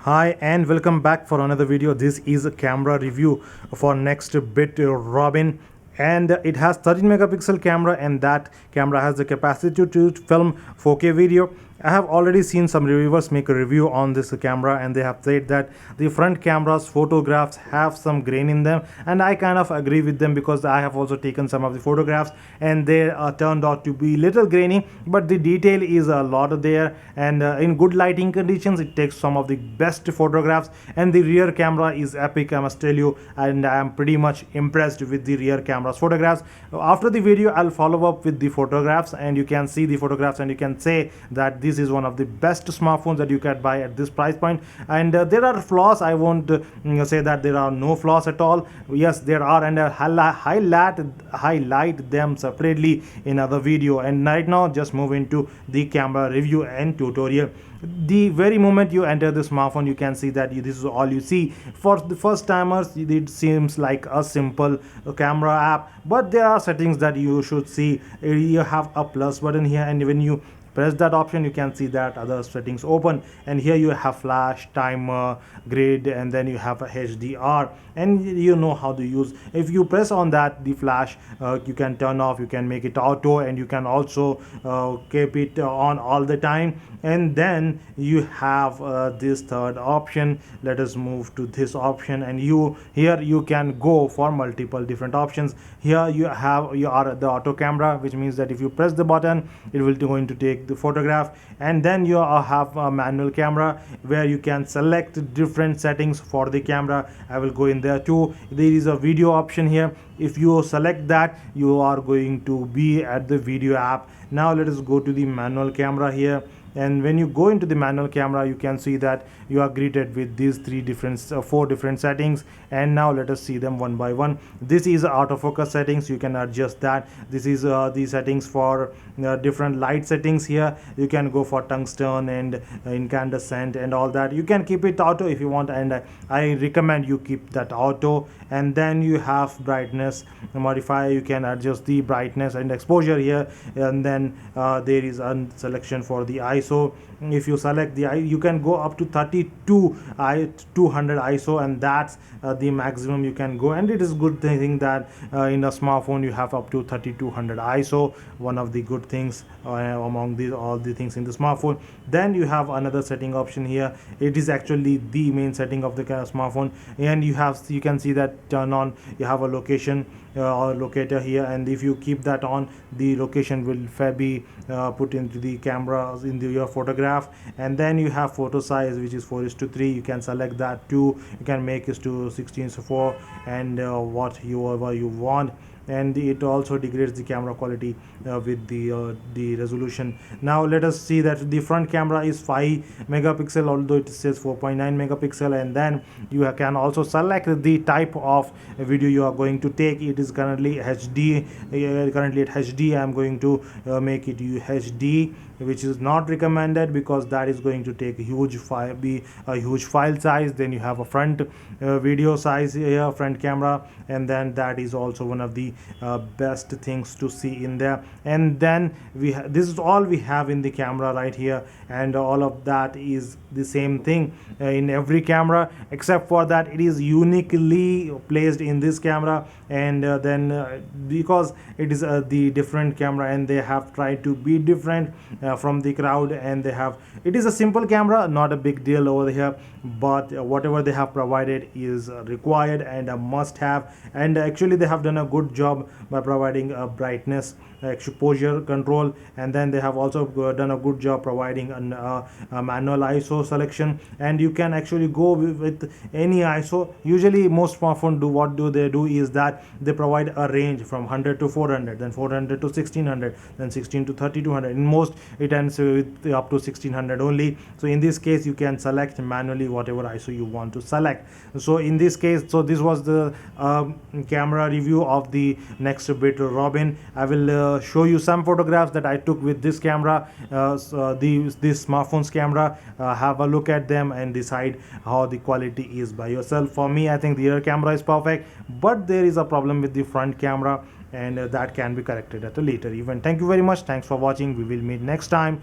Hi and welcome back for another video. This is a camera review for Nextbit Robin, and it has 13 megapixel camera, and that camera has the capacity to film 4K video. I have already seen some reviewers make a review on this camera, and they have said that the front camera's photographs have some grain in them, and I kind of agree with them because I have also taken some of the photographs and they turned out to be little grainy, but the detail is a lot there, and in good lighting conditions it takes some of the best photographs, and the rear camera is epic, I must tell you, and I am pretty much impressed with the rear camera's photographs. After the video I'll follow up with the photographs, and you can see the photographs and you can say that this is one of the best smartphones that you can buy at this price point. And there are flaws. I won't say that there are no flaws at all. Yes, there are, and I'll highlight them separately in other video. And right now just move into the camera review and tutorial. The very moment you enter the smartphone, you can see that this is all you see. For the first timers it seems like a simple camera app, but there are settings that you should see. You have a plus button here, and when you press that option you can see that other settings open, and here you have flash, timer, grid, and then you have a HDR, and you know how to use. If you press on that, the flash you can turn off, you can make it auto, and you can also keep it on all the time. And then you have this third option. Let us move to this option, and here you can go for multiple different options. Here you have the auto camera, which means that if you press the button it will going to take the photograph. And then you have a manual camera where you can select different settings for the camera. I will go in there too. There is a video option here. If you select that, you are going to be at the video app. Now let us go to the manual camera here, and when you go into the manual camera you can see that you are greeted with these four different settings. And now let us see them one by one. This is autofocus settings, you can adjust that. This is the settings for different light settings. Here you can go for tungsten and incandescent and all that. You can keep it auto if you want, and I recommend you keep that auto. And then you have brightness modifier, you can adjust the brightness and exposure here. And then there is a selection for the ISO. If you select the you can go up to 200 ISO, and that's the maximum you can go. And it is good thing that in a smartphone you have up to 3200 ISO, one of the good things among all the things in the smartphone. Then you have another setting option here. It is actually the main setting of the smartphone, and you can see that turn on. You have a location or locator here, and if you keep that on, the location will be put into the camera in your photograph. And then you have photo size, which is 4:3. You can select that too. You can make it to 16:4 and whatever you want. And it also degrades the camera quality with the resolution. Now let us see that the front camera is 5 megapixel, although it says 4.9 megapixel. And then you can also select the type of video you are going to take. It is currently HD, currently at HD. I am going to make it UHD, which is not recommended because that is going to take a huge file size. Then you have a front video size here, front camera, and then that is also one of the best things to see in there. And then this is all we have in the camera right here, and all of that is the same thing in every camera, except for that it is uniquely placed in this camera. And then because it is the different camera, and they have tried to be different from the crowd, and it is a simple camera, not a big deal over here, but whatever they have provided is required and a must have. And actually they have done a good job by providing a brightness exposure control, and then they have also done a good job providing a manual ISO selection. And you can actually go with any ISO. Usually most smartphones do is that they provide a range from 100 to 400, then 400 to 1600, then 16 to 3200. In most it ends with up to 1600 only. So in this case you can select manually whatever ISO you want to select. So in this case, so this was the camera review of the Nextbit Robin. I will show you some photographs that I took with this camera, this smartphone's camera. Have a look at them and decide how the quality is by yourself. For me, I think the rear camera is perfect, but there is a problem with the front camera, and that can be corrected at a later event. Thank you very much. Thanks for watching. We will meet next time.